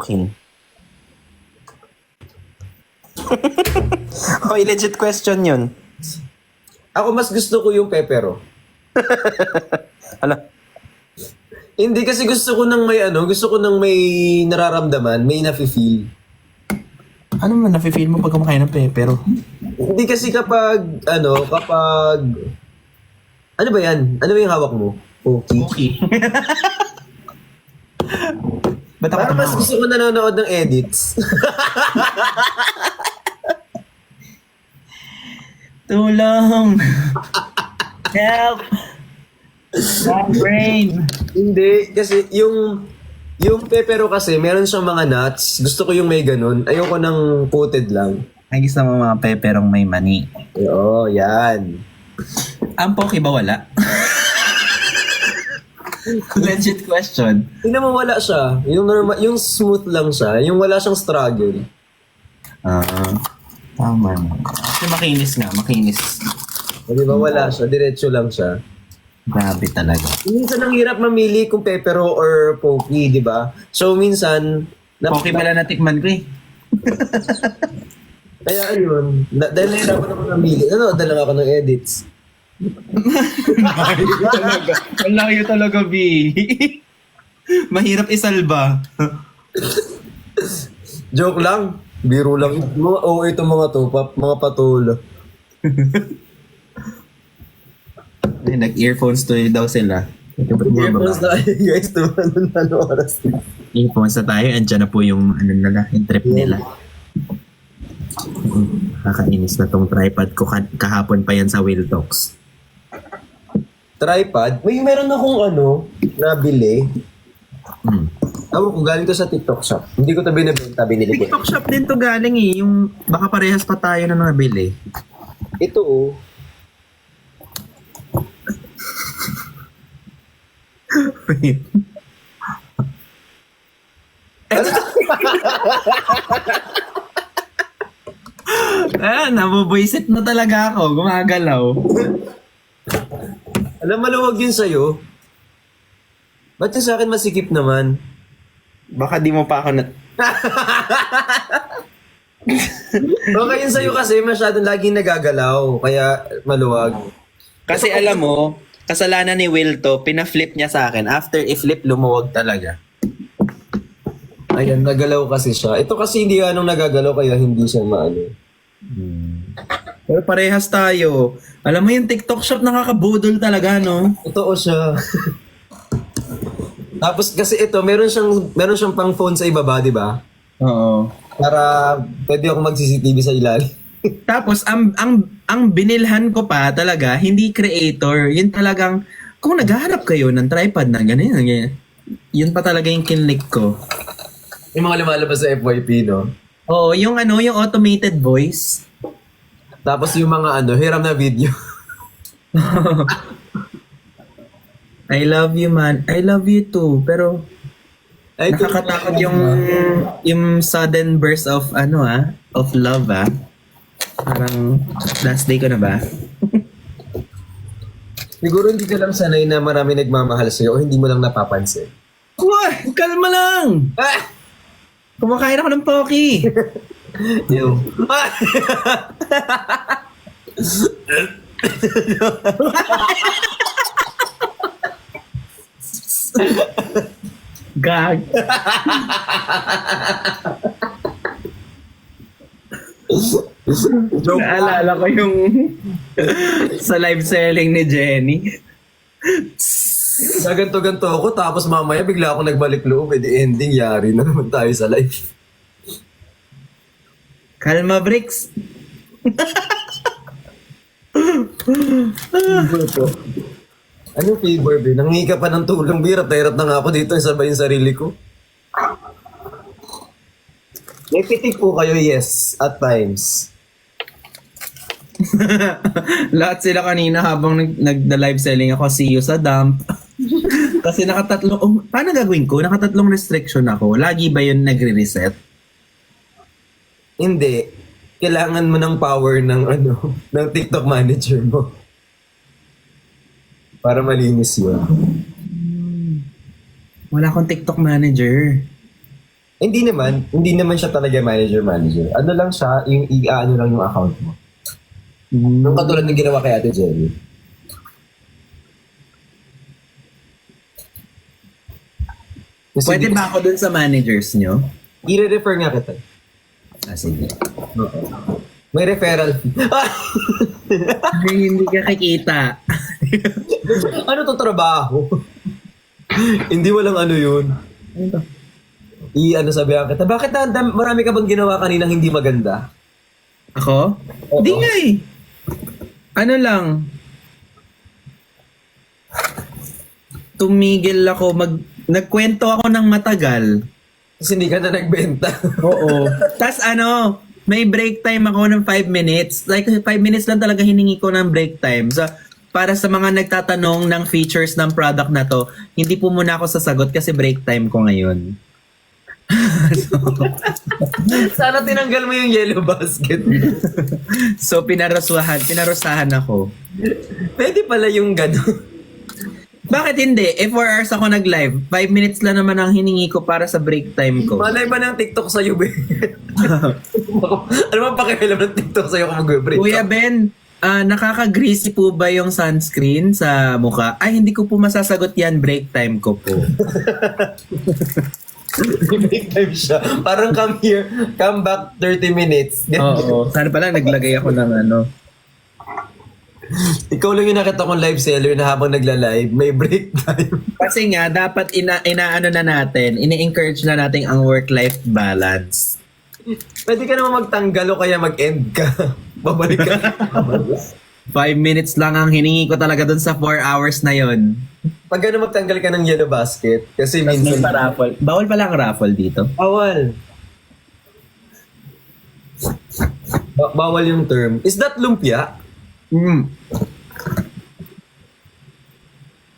Kin. Hoy, legit question yun. Ako mas gusto ko yung pepero. Ala, Hindi kasi gusto ko ng may gusto ko ng may nararamdaman, may nafe-feel. ano man nafe-feel mo pag kumakain ng pepero? Hindi kasi kapag ano ba yan? Ano ba yung hawak mo? Okay. Okay. Ba't ako Parang mas tumawa? gusto ko nanonood ng edits. Tulong! Help! My brain! Hindi, kasi yung pepero kasi, meron siyang mga nuts. Gusto ko yung may ganun. Ayoko ng coated lang. Ay, gusto mo mga peperong may mani. Oo, yan. Ang poke ba wala? Legit question. Tingnan mo, wala siya. Yung normal, yung smooth lang siya. Yung wala siyang struggle. Tama mo. Kasi makinis nga, makinis. Di ba, wala siya. Diretso lang siya. Grabe talaga. Minsan ang hirap mamili kung pepero or poke, di ba? So, minsan... Poke pala natikman ko eh. Kaya ayun, dahil nahirapan ako namili. Nanood na lang ako ng edits. Ang layo talaga, B. Mahirap isalba. Joke lang. Biro lang. Mga OA itong mga to, mga patulo. Ay, nag-earphones to daw sila. Earphones na kayo guys, ano oras na. Earphones na tayo, andyan na po yung ano nila, yung trip nila. Kakainis na tong tripod ko kahapon pa yan sa Will Talks. Tripod? Meron akong nabili. Hmm. Tawag ko, galing to sa TikTok shop. Hindi ko ito binibenta, binili ko. TikTok shop din to galing eh. Yung baka parehas pa tayo na nabili. Ito Wait. Nabubuisit na talaga ako. Gumagalaw. Alam, maluwag yun sa'yo. Ba't yung sa akin masikip naman? Baka di mo pa ako na... Okay yun sa'yo kasi masyadong laging nagagalaw. Kaya maluwag. Kasi alam mo, kasalanan ni Will to, pina-flip niya sa akin. After i-flip, lumuwag talaga. Ayan, nagalaw kasi siya. Ito kasi hindi anong nagagalaw kaya hindi siya maano. Pero parehas tayo. Alam mo yung TikTok shop nakakabudol talaga, no? Totoo siya. Tapos kasi ito, meron siyang pang phone sa ibaba, di ba? Oo. Para pwede ako mag-CCTV sa ilalim. Tapos, ang binilhan ko pa talaga, hindi creator. Yun talagang, kung naghahanap kayo ng tripod na ganyan, ganyan, yun pa talaga yung kinlik ko. Yung mga lumalabas sa FYP, no? Oo, yung yung automated voice. Tapos yung mga hiram na video. I love you, man. I love you too. Pero, Ay, nakakatakot yung sudden burst of, of love, Parang, last day ko na ba? Siguro hindi ka lang sanay na marami nagmamahal sa'yo o hindi mo lang napapansin. Wah! Kalma lang! Ah! Kumakain ako ng Pocky! Yo. Gag. Naalala ko yung sa live selling ni Jenny. Sa ganto-ganto ako tapos mamaya bigla ako nagbalik loob. The ending, yari na naman tayo sa live. Kalma, Bricks. Ano favor, be? Nangingi ka pa ng tulong, be. Hirap na nga ako dito. Sabay yung sarili ko. May pitik po kayo, yes. At times. Lahat sila kanina habang nagda-live selling ako, see you sa dump. Kasi paano gagawin ko? Nakatatlong restriction ako. Lagi ba yun nagre-reset? Hindi. Kailangan mo ng power ng ng TikTok manager mo. Para malinis yun. Wala akong TikTok manager. Hindi naman siya talaga manager. Ano lang siya, yung i-ano lang yung account mo. Yung katulad ng ginawa kay Ate Jenny. Kasi Pwede ba ako dun sa managers nyo? i-refer nga kita. Ah, sige. May referral fee. Hindi ka kikita. Ano to trabaho? Hindi walang ano yun. I-ano sabihan kita. Bakit marami ka bang ginawa kanina hindi maganda? Ako? Oo. Hindi nga eh. Ano lang. Tumigil ako. Nagkwento ako ng matagal. Kasi hindi ka na nagbenta. Oo. Tapos may break time ako ng 5 minutes. Like 5 minutes lang talaga hiningi ko ng break time. So, para sa mga nagtatanong ng features ng product na to, hindi po muna ako sasagot kasi break time ko ngayon. Sana tinanggal mo yung yellow basket. So, pinarusahan ako. Pwede pala yung gano'n. Bakit hindi? 4 hours ako nag-live. 5 minutes lang naman ang hiningi ko para sa break time ko. Malay ba ng TikTok sa'yo, Ben? Ano ba pakialam ng TikTok sa'yo kung mag-break? Kuya Ben, nakaka-greasy po ba yung sunscreen sa mukha? Ay, hindi ko po masasagot yan. Break time ko po. Break time siya. Parang come back 30 minutes. Oo. Sana pala naglagay ako ng Ikaw lang yung nakita kong live seller na habang nagla-live, may break time. Kasi nga, dapat inaano na natin, ini-encourage na natin ang work-life balance. Pwede ka naman magtanggal o kaya mag-end ka. Babalik ka. 5 minutes lang ang hiningi ko talaga dun sa 4 hours na yon. Pag ano magtanggal ka ng yellow basket, kasi May minsan... raffle. Bawal pala ang raffle dito. Bawal. Bawal yung term. Is that lumpia?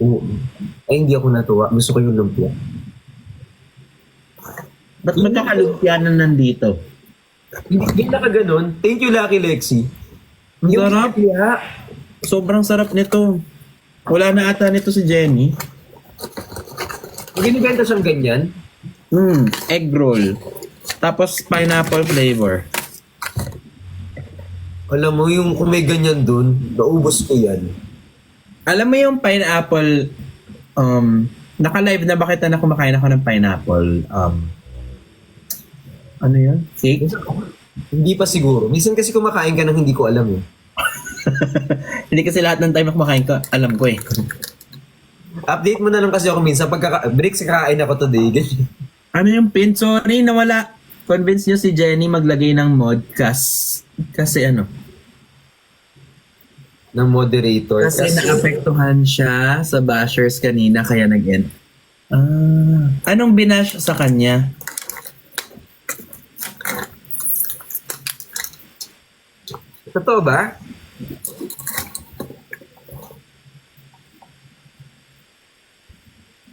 Oo. Ay, hindi ako natuwa. Gusto ko yung lumpia. Ba't magkakalumpia na nandito? Hindi na ka ganun. Thank you, Lucky Lexi. Ang Yung sarap. lumpia, Sobrang sarap nito. Wala na ata nito si Jenny. ginibenta siyang ganyan. Egg roll. Tapos pineapple flavor. Alam mo, yung kung may ganyan dun, naubos ko yan. Alam mo yung pineapple, naka-live na ba kita na kumakain ako ng pineapple? Ano yun? Cake? Hindi pa siguro. Minsan kasi kumakain ka nang hindi ko alam eh. Hindi kasi lahat ng time na kumakain ko, alam ko eh. Update mo na lang kasi ako minsan. Break sa kakain ako today. Ano yung pin? Sorry, nawala. Convince nyo si Jenny maglagay ng modcast. Kasi ng moderator. Kasi naapektuhan siya sa bashers kanina kaya nag-end. Anong binash sa kanya? Totoo ba?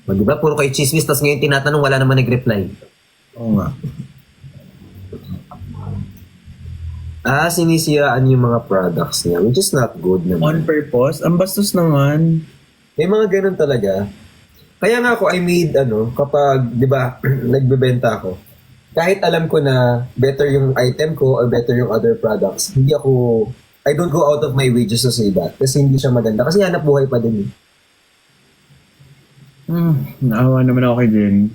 O, diba? Puro kayo chismis, tas ngayon tinatanong, wala naman nag-reply. Oo nga. Sinisiraan yung mga products niya, which is not good On naman. purpose? Ang bastos naman. May mga ganun talaga. Kaya nga ako, I made, kapag, di ba, nagbebenta ako, kahit alam ko na better yung item ko or better yung other products, I don't go out of my way just to say that. Kasi hindi siya maganda. Kasi hanap buhay pa din eh. Naawa naman ako kay Jenny.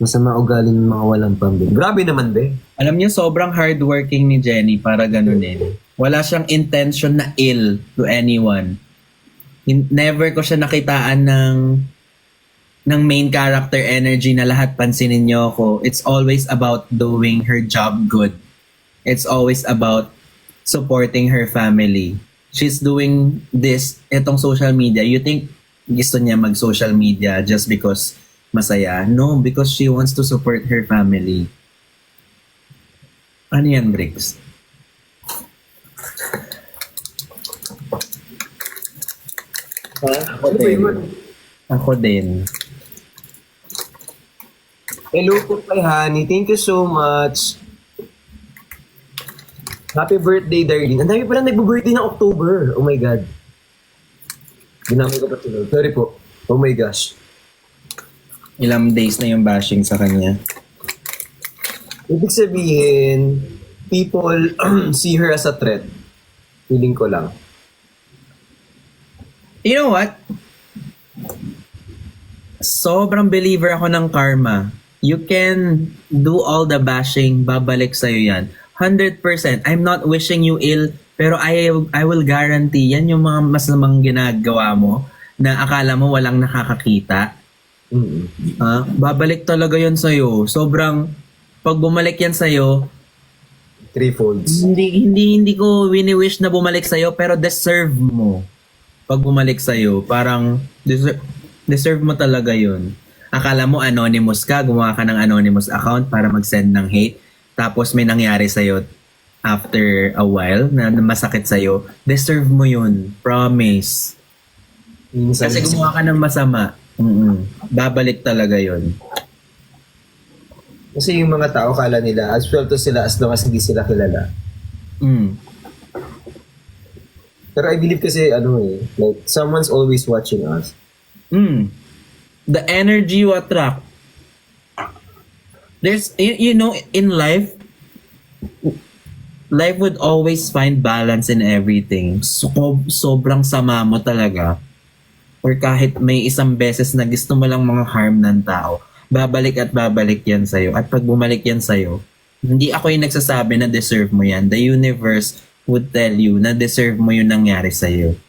Masama ugaling mga walang pambili. Grabe naman, be. Alam niyo, sobrang hardworking ni Jenny para ganunin. Wala siyang intention na ill to anyone. Never ko siya nakitaan ng main character energy na lahat pansinin niyo ako. It's always about doing her job good. It's always about supporting her family. She's doing itong social media. You think gusto niya mag-social media just because masaya? No, because she wants to support her family. Ano yan, Briggs? Ako din. Ako din. Hello po kay Honey. Thank you so much. Happy birthday, darling. Ang dami pala nagbo-birthday ng October. Oh my God. Ginamay ko pa tuloy. Sorry po. Oh my gosh. Ilang days na yung bashing sa kanya. Ibig sabihin, people see her as a threat. Feeling ko lang. You know what? Sobrang believer ako ng karma. You can do all the bashing, babalik sa'yo yan. 100%. I'm not wishing you ill, pero I will guarantee yan yung mga masamang ginagawa mo na akala mo walang nakakakita. Babalik talaga yan sa'yo. Sobrang, pag bumalik yan sa'yo, Threefolds. hindi ko wini-wish na bumalik sa'yo, pero deserve mo. Pag bumalik sa'yo, parang deserve mo talaga yun. Akala mo anonymous ka, gumawa ka ng anonymous account para mag-send ng hate, tapos may nangyari sa'yo after a while na masakit sa'yo, deserve mo yun. Promise. Minsan, Kasi gumawa ka ng masama. Babalik talaga yun. kasi yung mga tao, kala nila, as well to sila as long as hindi sila kilala. Pero I believe kasi, like, someone's always watching us. The energy you attract. There's, you know, in life would always find balance in everything. Sobrang sama mo talaga. Or kahit may isang beses na gusto mo lang mga harm ng tao, babalik at babalik yan sa'yo. At pag bumalik yan sa'yo, hindi ako yung nagsasabi na deserve mo yan. The universe would tell you na deserve mo yung nangyari sa'yo.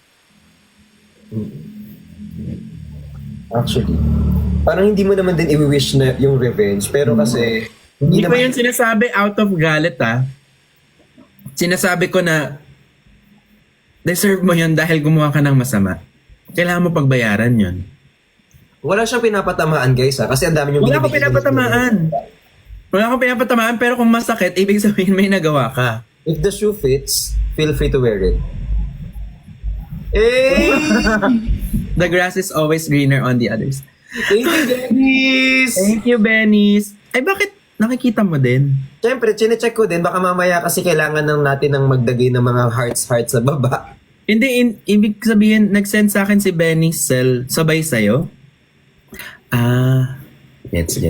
Actually. Parang hindi mo naman din i-wish na yung revenge. Pero kasi, Hindi ko naman- yun sinasabi out of galit Sinasabi ko na deserve mo yun dahil gumawa ka ng masama. Kailangan mo pagbayaran yun. Wala siyang pinapatamaan, guys, ha? Kasi ang dami yung Wala akong pinapatamaan, pero kung masakit, ibig sabihin may nagawa ka. If the shoe fits, feel free to wear it. Eh! The grass is always greener on the others. Thank you, Dennis! Thank you, Benny's. Ay, bakit nakikita mo din? Siyempre, chinecheck ko din. Baka mamaya kasi kailangan natin ng magdagay ng mga hearts sa baba. Hindi, ibig sabihin, nag-send sa akin si Benny's cell sabay sa'yo? Gets.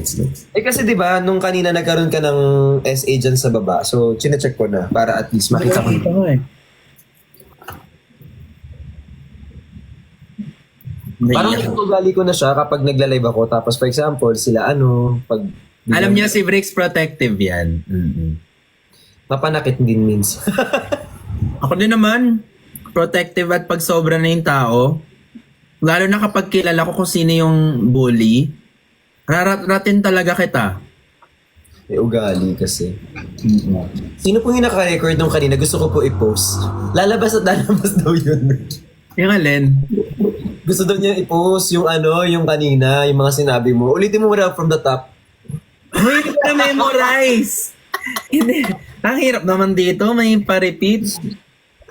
Eh kasi di ba nung kanina nagkaroon ka ng SA dyan sa baba, so chinecheck ko na para at least makita ko. Parang ugali ko na siya kapag nagla-live ako. Tapos for example, sila pag... Alam niya si Bricks protective yan. Mapanakit din means. Ako din naman, protective at pag sobra na yung tao, lalo na kapag kilala ko kung sino yung bully, raratratin talaga kita. May ugali kasi. Sino pong yung naka-record nung kanina? Gusto ko po i-post. Lalabas at lalabas daw yun. Yung alin? Gusto daw niya i-post yung yung kanina, yung mga sinabi mo. Ulitin mo muna from the top. Hindi ko na memorize. Hindi. Ang hirap naman dito, may pa-repeat.